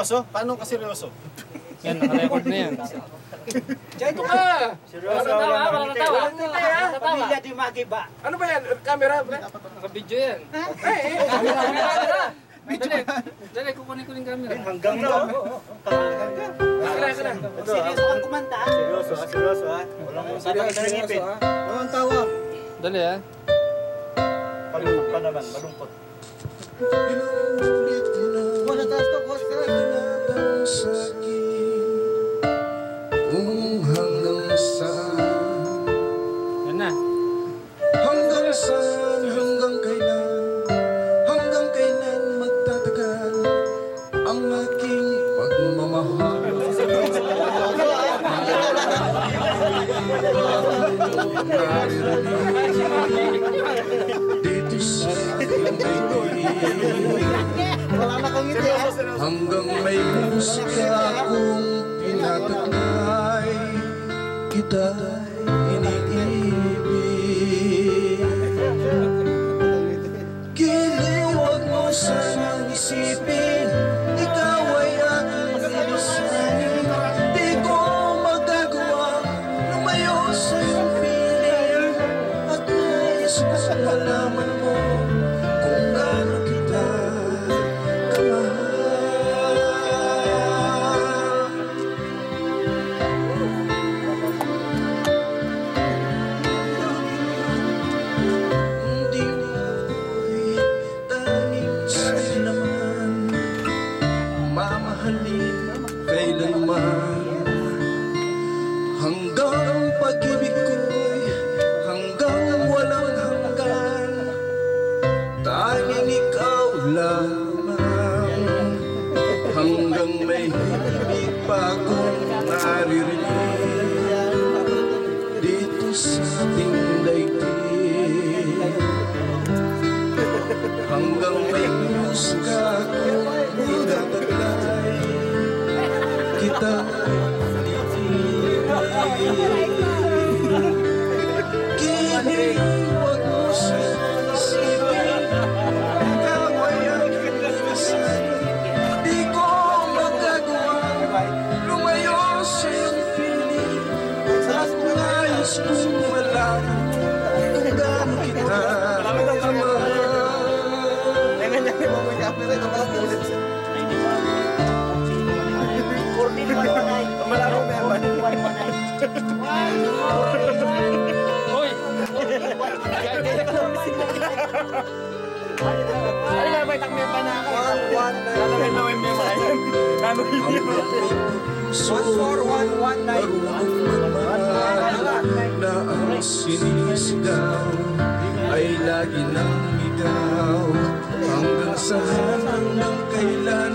seryoso? Paano ka seryoso? Yan, naka-record na yan. Diyan ito ka! Seryoso, Walang natawa. Pamilya di magiba. Ano ba yan? Camera? Naka-video yan. Dali, kukunin ko yung camera. Hanggang na. Seryoso kang kumanta. Seryoso ha. Walang tatangin ng ngipin. Walang tawa. Dali ah. Malungkot pa naman, malungkot. Wala taas to, kung hanggang saan, Yan na. hanggang saan, hanggang kailan magtatagal ang aking pagmamahal. Dito sa aking daigdig, hanggang may musika akong tinataglay, kita'y iniibig. Giliwag mo sanang isipin, ikaw ay aking lilisanin. Di ko magagawa lumayo sa iyong piling, at nais ko malaman mo kung gaano kita kamahal. Hindi mo ako'y tanging sa'yo naman, mamahalin kailanman. Hanggang pag-ibig ko'y hanggang walang hanggan, tanging ikaw lamang. Hanggang may himig pa akong naririnig dito sa ating daigdig, hanggang may musika akong tinataglay, kita giniwag mo sa isipin, ikaw ay aking lilisanin. Di ko magagawa lumayo sa iyong piling, at nais kong malaman kung gaano kita kamahal. Hoy! Ano ba may takmir pa na ako? Lalawin mo yung mga yan. Ano hindi mo? 14,119. Na ang sinisigaw ay lagi nang ikaw, hanggang saan, hanggang kailan